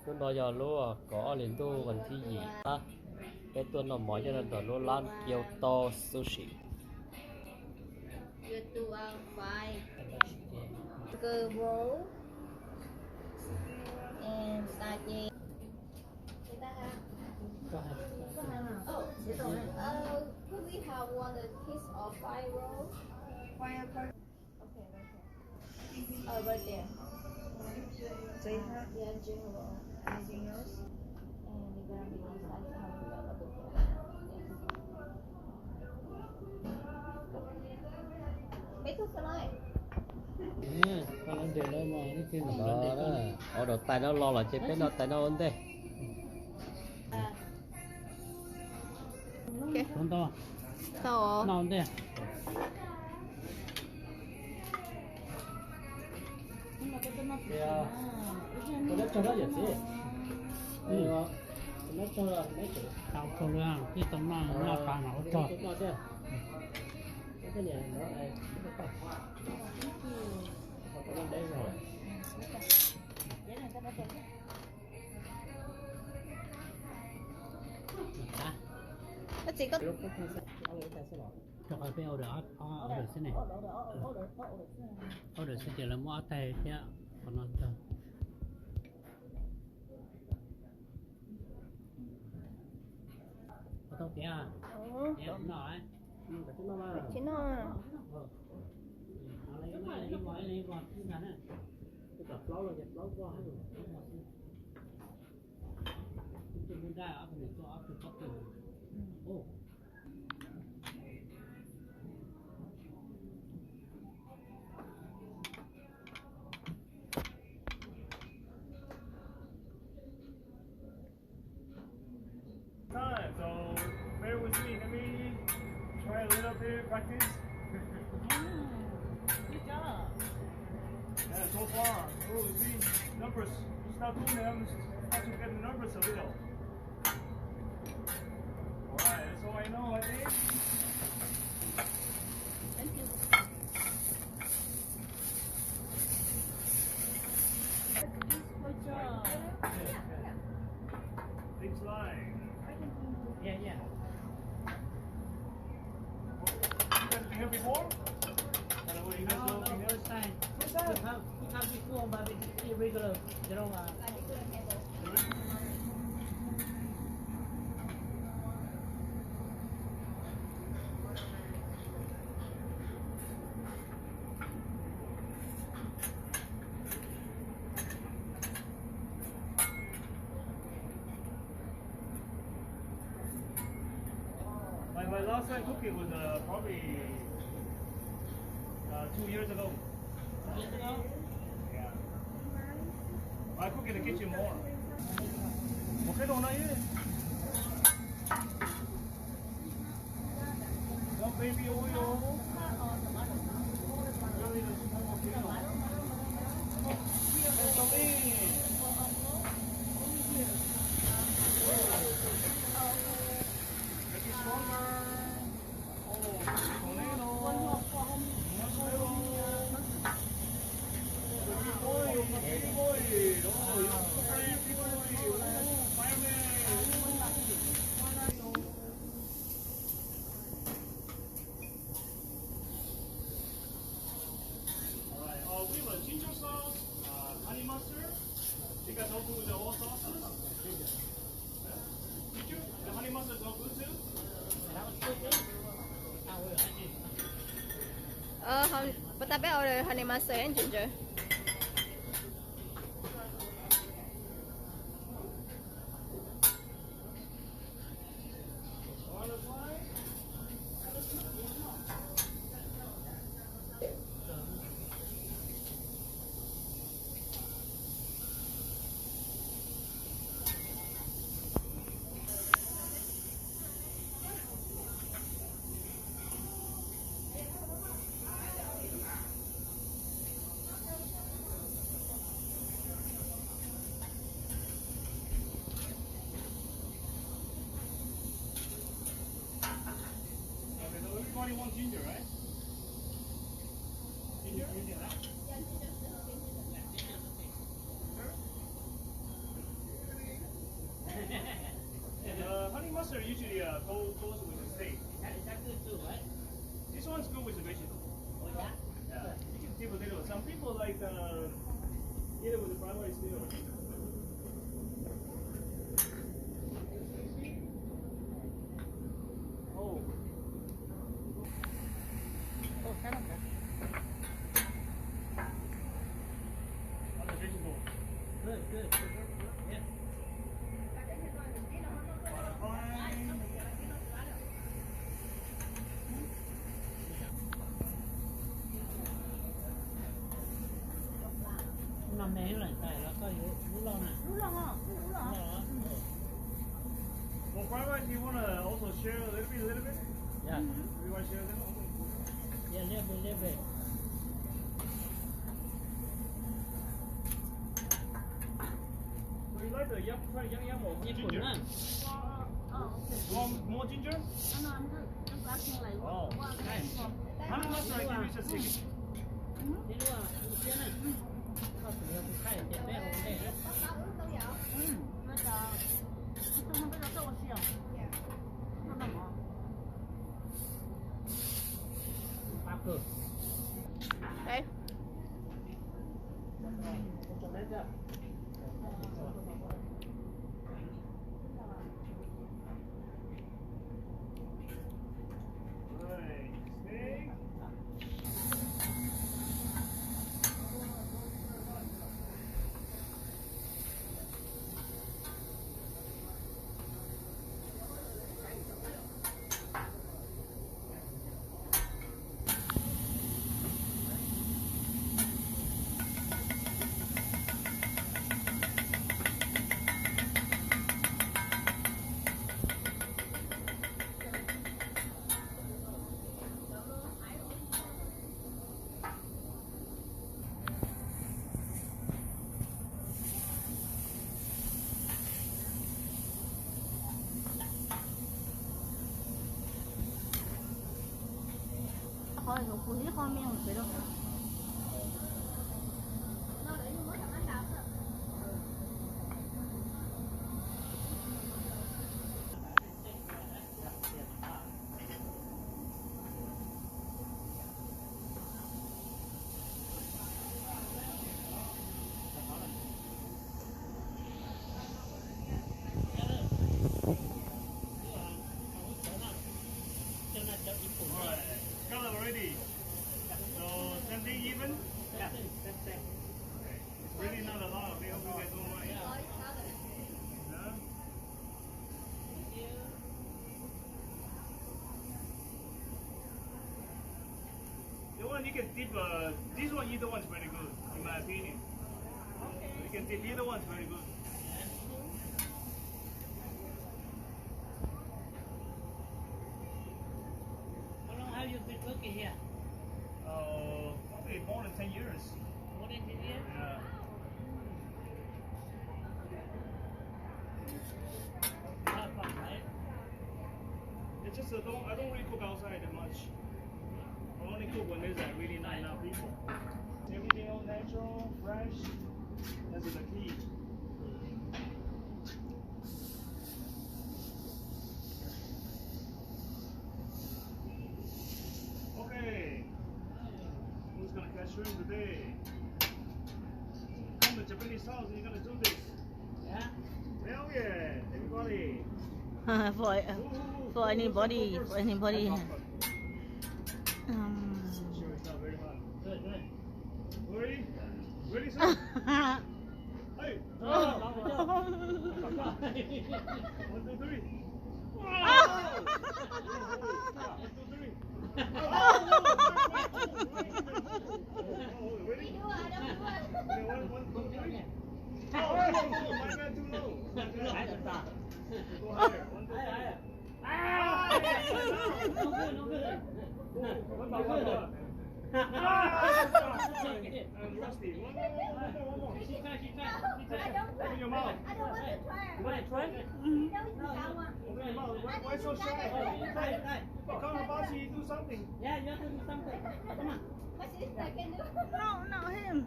Cứ nói giờ lúa có liền tu vẫn thi gì ta cái tuần nó mỏi cho nên tao lúa lan Kyoto sushi You two are fine. Burger roll and sake. Could we have one a piece of fire roll? Fire roll. Okay, right here. Oh, right there. Yeah, Jing roll. Anything else? And you're gonna be inside having the other roll. Mấy thuốc này. Kalau dia lama ni kena đó đó ở đầu tay nó lo là chế bên nó tay nó ổn thế Okay. Contoh, So, nào dia? ya nó cho nó vậy chứ nó cho là mấy chỗ Tahu tu lah, kita nak nak nak cho apa? nó chứ cái nhà nó này nó đây rồi nó chỉ có Cho kau pergi order order sini. Order sini lah mau atai dia, konon tu. Kau tahu dia? Dia nak chỉ nó time, so bear with me. Let me try a little bit practice. good job. Yeah, so far, oh, you see, numbers. Start doing them, start to get the numbers a little. Alright, that's all I know, I think. Thank you. Good job. Big slide. Yeah, yeah. You guys been here before? I don't know, you guys know been here? First time. We come before, but it's irregular. You know, My last time cooking was probably 2 years ago. Yeah. I cook in the kitchen more. Okay, don't I? Some baby oil. We have a ginger sauce, honey mustard. You guys all good with the all sauces? Ginger? The honey mustard is all good too? But I bet order honey mustard and ginger. Okay, so everybody wants ginger, right? Ginger? Sure? This one's good with the vegetable. Oh, yeah? Yeah. You can dip a little. Some people like eat it with the fried rice too. Oh. Oh, kind of. On the vegetable. Good, good. Yeah. Fine. Mà mẹ lại xài là có yếu lú lon à? Lú lon à? Lú lon à? Well, fried rice, you want to also share a little bit? Yeah. You want to share a little? Yeah, little bit. So you like the yum or Nhật ginger? Bản á. You want more ginger? Oh, nice. How much do I give you just a second? Thế đúng không? Một chuyến này. Có sự là một khai tiền bé hôm nay đó. Bác cơ. Đây. Right. Steak. Nó phụ nữ con miệng một đâu. Alright. Color already. So same thing even? Yeah, that's it. It's really not a lot. Okay, hope you guys don't mind. Huh? The one you can dip, this one either one's very good, in my opinion. You can dip either one's very good. How long have you been working here? Probably more than 10 years. More than 10 years? Yeah. Not fun, right? It's just I don't really cook outside that much. I only cook when there's like really not enough people. Everything all natural, fresh. That's the key. Okay. Who's gonna catch shrimp today? Come to Japanese house and you're gonna do this. Yeah. Hell yeah, everybody. For anybody, for anybody. Sure, it's not very hot. Good, good. Ready? Ready, sir? Hey! Oh, One, two, three. Ready? One, two, three. Oh, my bad, too low. Go higher. One, two, three. No good. One, I'm rusty. One more. She try. Open your mouth. You want to try? Open your mouth. Why so shy? You try. Come on, bossy, do something. Yeah, you have to do something. Come on. No, him.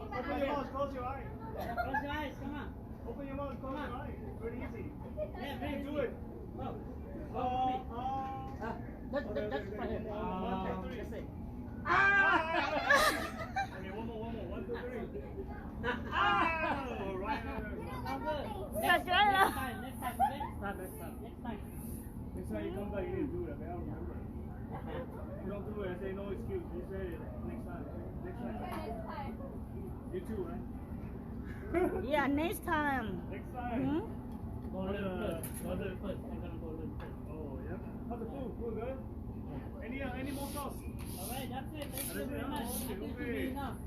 Open your mouth, close your eye. Close your eyes. Come on. Open your mouth, close your eye. Very easy. Yeah, You very can do easy. it. Go. That's for him. Okay. time you come back, you need to do it. Okay, I remember. You don't do it and say no excuse. You say it next time. Next time. Next time. You too, right? Yeah, next time. Next time. Hmm? Go learn first. Go learn first. I'm gonna go learn first. Oh, yeah. How's the food? Food good? Any more sauce? Alright, that's it. Thank you That's it, very huh? much. I Okay, think okay. it should be enough.